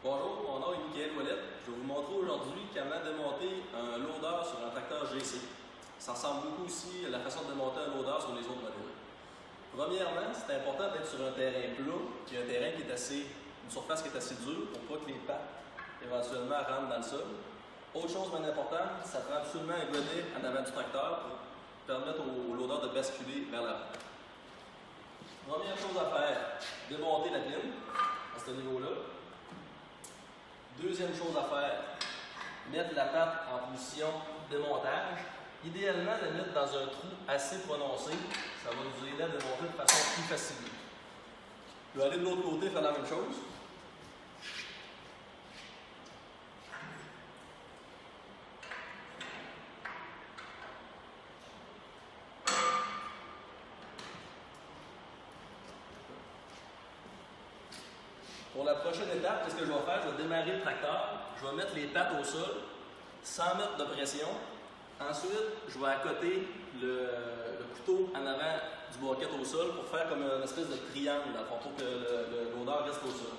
Bonjour, mon nom est Michael Ouellette. Je vais vous montrer aujourd'hui comment démonter un loader sur un tracteur GC. Ça ressemble beaucoup aussi à la façon de démonter un loader sur les autres modèles. Premièrement, c'est important d'être sur un terrain plat, puis un terrain qui est une surface qui est assez dure pour pas que les pattes éventuellement rentrent dans le sol. Autre chose bien importante, ça prend absolument un godet en avant du tracteur pour permettre au loader de basculer vers l'avant. Première chose à faire, démonter la pine à ce niveau-là. Deuxième chose à faire, mettre la patte en position de démontage. Idéalement, la mettre dans un trou assez prononcé. Ça va nous aider à démonter de façon plus facile. Je vais aller de l'autre côté faire la même chose. Pour la prochaine étape, qu'est-ce que je vais faire? Je vais démarrer le tracteur, je vais mettre les pattes au sol, sans mettre de pression. Ensuite, je vais accoter le couteau en avant du boquette au sol pour faire comme une espèce de triangle, dans le fond, pour que le loader reste au sol.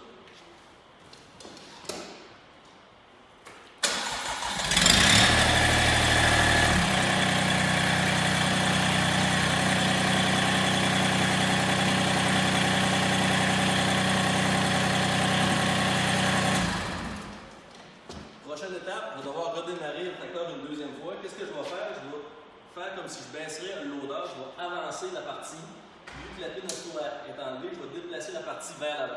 Prochaine étape, je vais devoir redémarrer le tracteur une deuxième fois. Qu'est-ce que je vais faire? Je vais faire comme si je baisserais un loader. Je vais avancer la partie. Vu que la pine est enlevée, je vais déplacer la partie vers l'avant.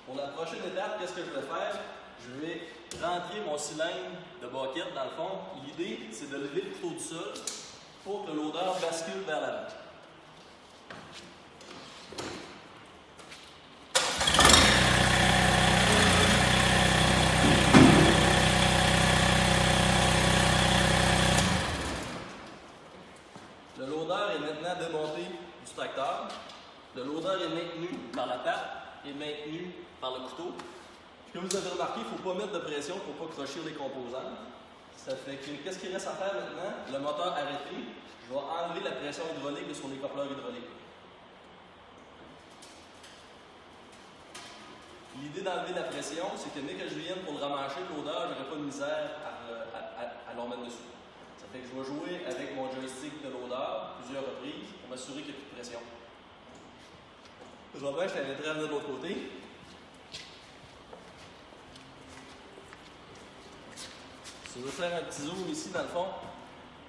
Pour la prochaine étape, qu'est-ce que je vais faire? Je vais rentrer mon cylindre de boquette dans le fond. L'idée, c'est de lever le couteau du sol pour que l'odeur bascule vers l'avant. Le loader est maintenant démonté du tracteur. Le loader est maintenu par la patte et maintenu par le couteau. Comme vous avez remarqué, il ne faut pas mettre de pression pour ne pas crocher les composants. Ça fait que, qu'est-ce qu'il reste à faire maintenant? Le moteur arrêté, je vais enlever la pression hydraulique sur les coupleurs hydrauliques. L'idée d'enlever la pression, c'est que dès que je vienne pour le ramancher, l'odeur, je n'aurai pas de misère à le remettre dessus. Ça fait que je vais jouer avec mon joystick de l'odeur plusieurs reprises pour m'assurer qu'il n'y a plus de pression. Je vais je t'inviterai à venir de l'autre côté. Si je veux faire un petit zoom ici, dans le fond,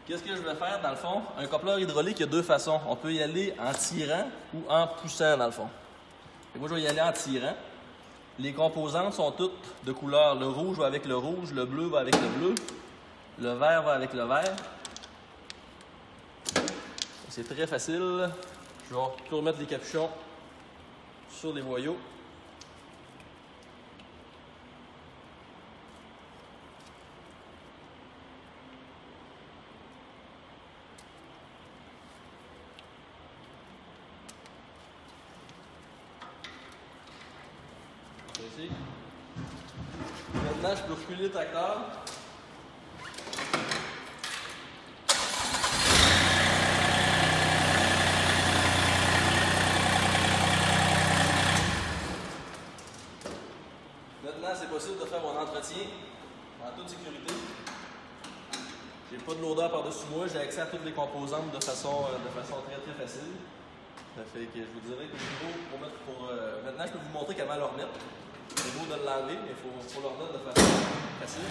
qu'est-ce que je vais faire, dans le fond? Un coupleur hydraulique, il y a deux façons. On peut y aller en tirant ou en poussant, dans le fond. Et moi, je vais y aller en tirant. Les composantes sont toutes de couleur. Le rouge va avec le rouge, le bleu va avec le bleu, le vert va avec le vert. C'est très facile. Je vais tout remettre les capuchons sur les boyaux. Ici. Maintenant, je peux reculer le tracteur. Maintenant, c'est possible de faire mon entretien en toute sécurité. J'ai pas de l'odeur par-dessus moi, j'ai accès à toutes les composantes de façon très très facile. Ça fait que je vous dirais que maintenant, je peux vous montrer comment le remettre. C'est beau de l'enlever, mais il faut le remettre de façon facile.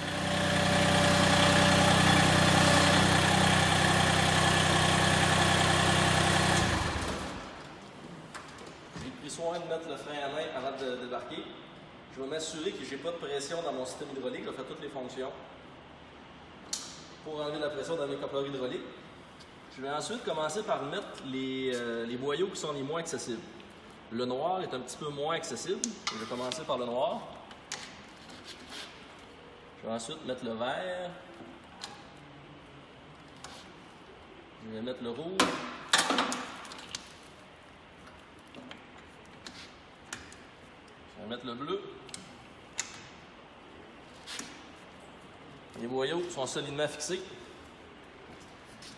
J'ai pris soin de mettre le frein à main avant de débarquer. Je vais m'assurer que je n'ai pas de pression dans mon système hydraulique. Je vais faire toutes les fonctions pour enlever la pression dans mes coupleurs hydrauliques. Je vais ensuite commencer par mettre les boyaux qui sont les moins accessibles. Le noir est un petit peu moins accessible. Je vais commencer par le noir. Je vais ensuite mettre le vert. Je vais mettre le rouge. Je vais mettre le bleu. Les boyaux sont solidement fixés.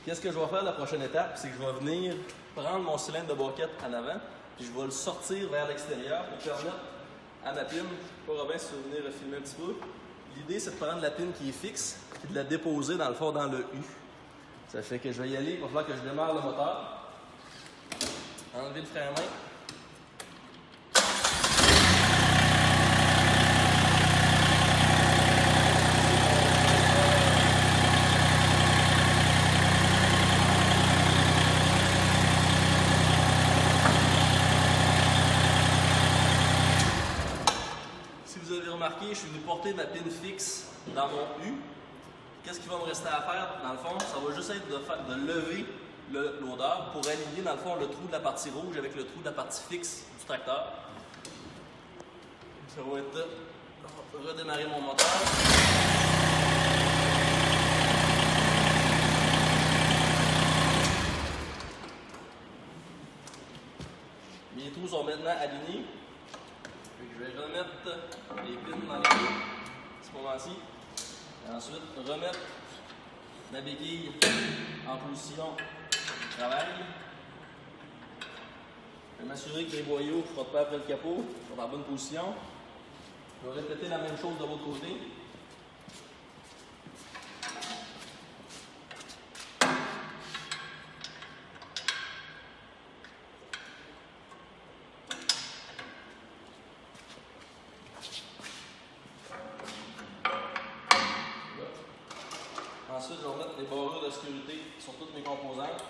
Qu'est-ce que je vais faire la prochaine étape? C'est que je vais venir prendre mon cylindre de boquette en avant, puis je vais le sortir vers l'extérieur pour permettre à ma pine, je ne sais pas Robin si tu veux venir filmer un petit peu. L'idée c'est de prendre la pine qui est fixe et de la déposer dans le fond dans le U. Ça fait que je vais y aller, il va falloir que je démarre le moteur. Enlever le frein à main. Si vous avez remarqué, je suis venu porter ma pine fixe dans mon U. Qu'est-ce qu'il va me rester à faire? Dans le fond, ça va juste être de lever le loader pour aligner dans le fond le trou de la partie rouge avec le trou de la partie fixe du tracteur. Ça va être de redémarrer mon moteur. Mes trous sont maintenant alignés. Je vais remettre les pins dans les trous à ce moment-ci. Et ensuite, remettre ma béquille en position de travail. Je vais m'assurer que les boyaux ne frottent pas après le capot, sont en bonne position. Je vais répéter la même chose de l'autre côté. Ensuite, je vais remettre les barreaux de sécurité sur toutes mes composantes.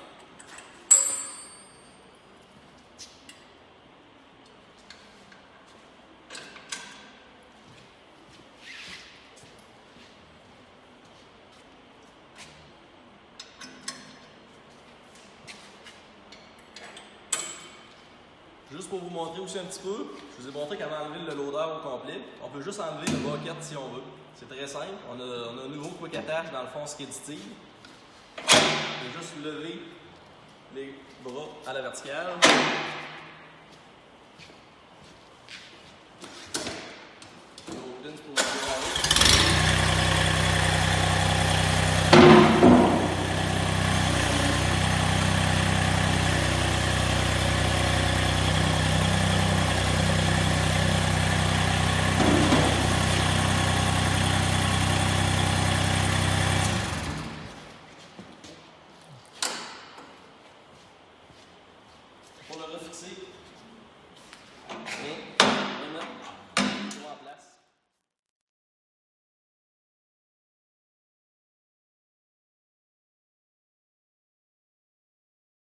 Juste pour vous montrer aussi un petit peu, je vous ai montré comment enlever le loader au complet. On peut juste enlever le bucket si on veut. C'est très simple. On a un nouveau quick attach dans le fond skid steel. On peut juste lever les bras à la verticale.